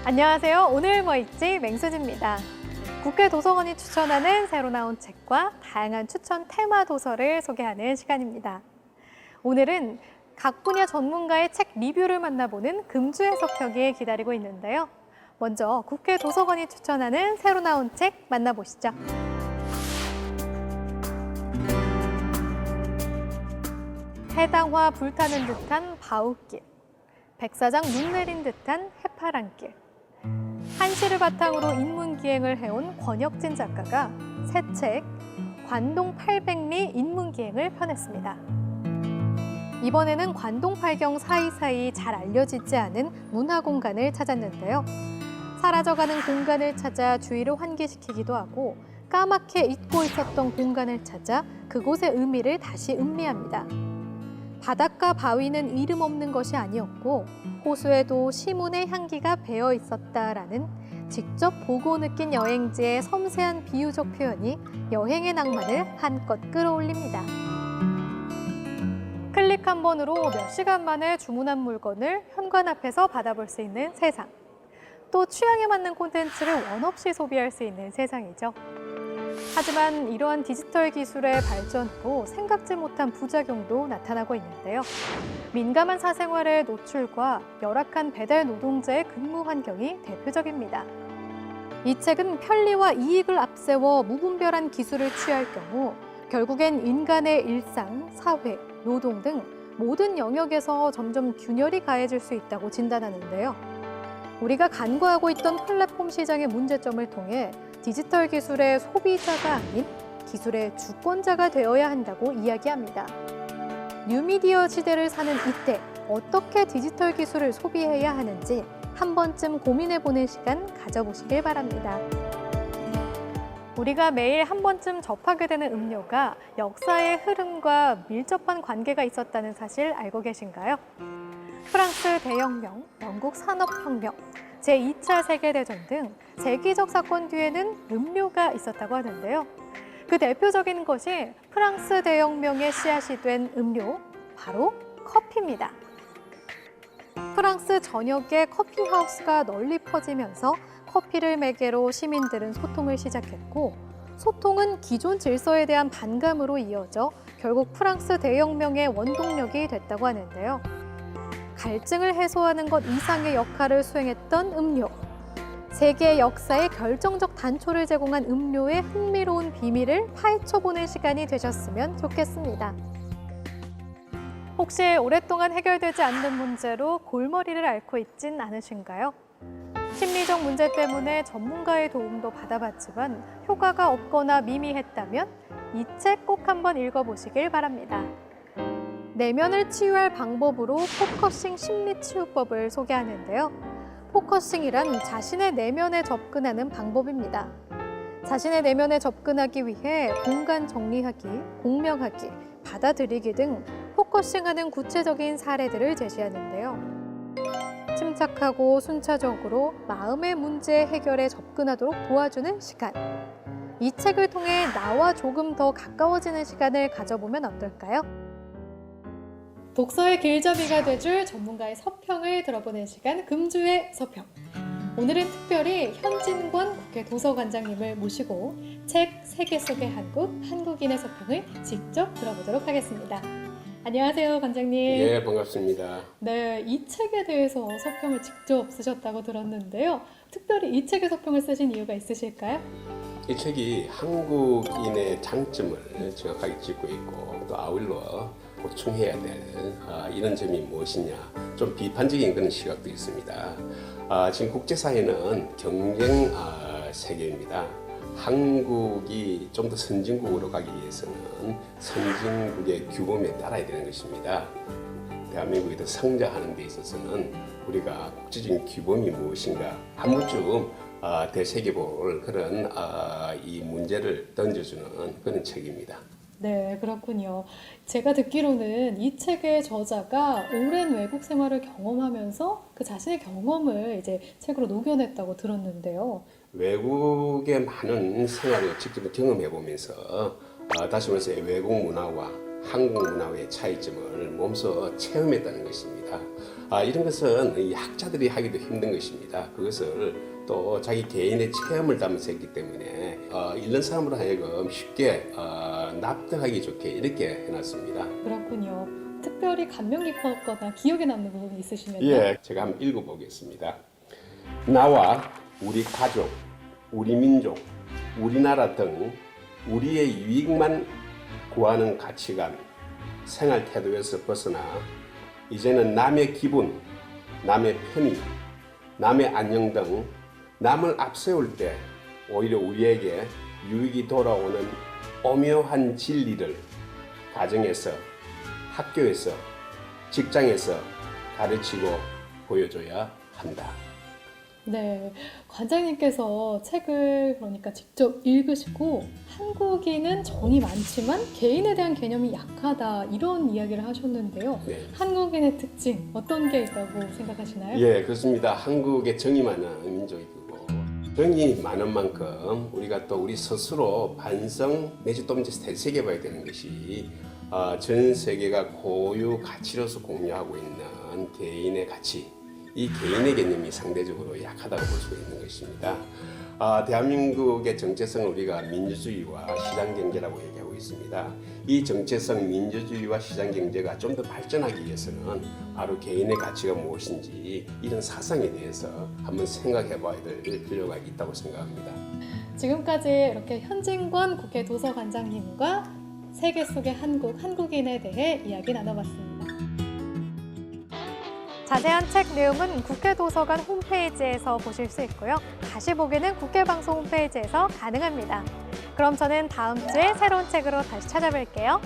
안녕하세요. 오늘 뭐 읽지 맹수지입니다. 국회 도서관이 추천하는 새로 나온 책과 다양한 추천 테마 도서를 소개하는 시간입니다. 오늘은 각 분야 전문가의 책 리뷰를 만나보는 금주 해석평이 기다리고 있는데요. 먼저 국회 도서관이 추천하는 새로 나온 책 만나보시죠. 해당화 불타는 듯한 바울길, 백사장 눈 내린 듯한 해파란 길. 한시를 바탕으로 인문기행을 해온 권혁진 작가가 새 책 관동 800리 인문기행을 펴냈습니다. 이번에는 관동 팔경 사이사이 잘 알려지지 않은 문화 공간을 찾았는데요. 사라져가는 공간을 찾아 주의를 환기시키기도 하고 까맣게 잊고 있었던 공간을 찾아 그곳의 의미를 다시 음미합니다. 바닷가 바위는 이름 없는 것이 아니었고 호수에도 시문의 향기가 배어 있었다라는 직접 보고 느낀 여행지의 섬세한 비유적 표현이 여행의 낭만을 한껏 끌어올립니다. 클릭 한 번으로 몇 시간 만에 주문한 물건을 현관 앞에서 받아볼 수 있는 세상. 또 취향에 맞는 콘텐츠를 원 없이 소비할 수 있는 세상이죠. 하지만 이러한 디지털 기술의 발전으로 생각지 못한 부작용도 나타나고 있는데요. 민감한 사생활의 노출과 열악한 배달 노동자의 근무 환경이 대표적입니다. 이 책은 편리와 이익을 앞세워 무분별한 기술을 취할 경우 결국엔 인간의 일상, 사회, 노동 등 모든 영역에서 점점 균열이 가해질 수 있다고 진단하는데요. 우리가 간과하고 있던 플랫폼 시장의 문제점을 통해 디지털 기술의 소비자가 아닌 기술의 주권자가 되어야 한다고 이야기합니다. 뉴미디어 시대를 사는 이때 어떻게 디지털 기술을 소비해야 하는지 한 번쯤 고민해보는 시간 가져보시길 바랍니다. 우리가 매일 한 번쯤 접하게 되는 음료가 역사의 흐름과 밀접한 관계가 있었다는 사실 알고 계신가요? 프랑스 대혁명, 영국 산업혁명, 제2차 세계대전 등 세계적 사건 뒤에는 음료가 있었다고 하는데요. 그 대표적인 것이 프랑스 대혁명의 씨앗이 된 음료, 바로 커피입니다. 프랑스 전역에 커피하우스가 널리 퍼지면서 커피를 매개로 시민들은 소통을 시작했고 소통은 기존 질서에 대한 반감으로 이어져 결국 프랑스 대혁명의 원동력이 됐다고 하는데요. 갈증을 해소하는 것 이상의 역할을 수행했던 음료. 세계 역사에 결정적 단초를 제공한 음료의 흥미로운 비밀을 파헤쳐보는 시간이 되셨으면 좋겠습니다. 혹시 오랫동안 해결되지 않는 문제로 골머리를 앓고 있진 않으신가요? 심리적 문제 때문에 전문가의 도움도 받아봤지만 효과가 없거나 미미했다면 이 책 꼭 한번 읽어보시길 바랍니다. 내면을 치유할 방법으로 포커싱 심리치유법을 소개하는데요. 포커싱이란 자신의 내면에 접근하는 방법입니다. 자신의 내면에 접근하기 위해 공간 정리하기, 공명하기, 받아들이기 등 포커싱하는 구체적인 사례들을 제시하는데요. 침착하고 순차적으로 마음의 문제 해결에 접근하도록 도와주는 시간. 이 책을 통해 나와 조금 더 가까워지는 시간을 가져보면 어떨까요? 독서의 길잡이가 돼줄 전문가의 서평을 들어보는 시간, 금주의 서평. 오늘은 특별히 현진권 국회 도서관장님을 모시고 책 세계 속의 한국, 한국인의 서평을 직접 들어보도록 하겠습니다. 안녕하세요, 관장님. 예, 반갑습니다. 네, 이 책에 대해서 서평을 직접 쓰셨다고 들었는데요. 특별히 이 책의 서평을 쓰신 이유가 있으실까요? 이 책이 한국인의 장점을 정확하게 짚고 있고 또 아울러 보충해야 될 이런 점이 무엇이냐, 좀 비판적인 그런 시각도 있습니다. 지금 국제사회는 경쟁 세계입니다. 한국이 좀 더 선진국으로 가기 위해서는 선진국의 규범에 따라야 되는 것입니다. 대한민국이 더 성장하는 데 있어서는 우리가 국제적인 규범이 무엇인가 한 번쯤 되새겨볼 그런 이 문제를 던져주는 그런 책입니다. 네, 그렇군요. 제가 듣기로는 이 책의 저자가 오랜 외국 생활을 경험하면서 그 자신의 경험을 이제 책으로 녹여냈다고 들었는데요. 외국의 많은 생활을 직접 경험해 보면서 다시 말해서 외국 문화와 한국 문화의 차이점을 몸소 체험했다는 것입니다. 이런 것은 이 학자들이 하기도 힘든 것입니다. 그것을 또 자기 개인의 체험을 담아서 했기 때문에 읽는 사람으로 하여금 쉽게 납득하기 좋게 이렇게 해놨습니다. 그렇군요. 특별히 감명 깊었거나 기억에 남는 부분이 있으시면요? 예, 제가 한번 읽어보겠습니다. 나와 우리 가족, 우리 민족, 우리나라 등 우리의 유익만 구하는 가치관, 생활 태도에서 벗어나 이제는 남의 기분, 남의 편의, 남의 안녕 등 남을 앞세울 때 오히려 우리에게 유익이 돌아오는 오묘한 진리를 가정에서, 학교에서, 직장에서 가르치고 보여줘야 한다. 네, 관장님께서 책을 그러니까 직접 읽으시고 한국인은 정이 많지만 개인에 대한 개념이 약하다 이런 이야기를 하셨는데요. 네. 한국인의 특징 어떤 게 있다고 생각하시나요? 예, 그렇습니다. 한국의 정이 많은 민족이고 정이 많은 만큼 우리가 또 우리 스스로 반성 내지 또 이제 되새겨봐야 되는 것이 전 세계가 고유 가치로서 공유하고 있는 개인의 가치, 이 개인의 개념이 상대적으로 약하다고 볼 수가 있는 것입니다. 대한민국의 정체성을 우리가 민주주의와 시장경제라고 얘기하고 있습니다. 이 정체성 민주주의와 시장경제가 좀 더 발전하기 위해서는 바로 개인의 가치가 무엇인지 이런 사상에 대해서 한번 생각해 봐야 될 필요가 있다고 생각합니다. 지금까지 이렇게 현진권 국회 도서관장님과 세계 속의 한국, 한국인에 대해 이야기 나눠봤습니다. 자세한 책 내용은 국회 도서관 홈페이지에서 보실 수 있고요. 다시 보기는 국회 방송 홈페이지에서 가능합니다. 그럼 저는 다음 주에 새로운 책으로 다시 찾아뵐게요.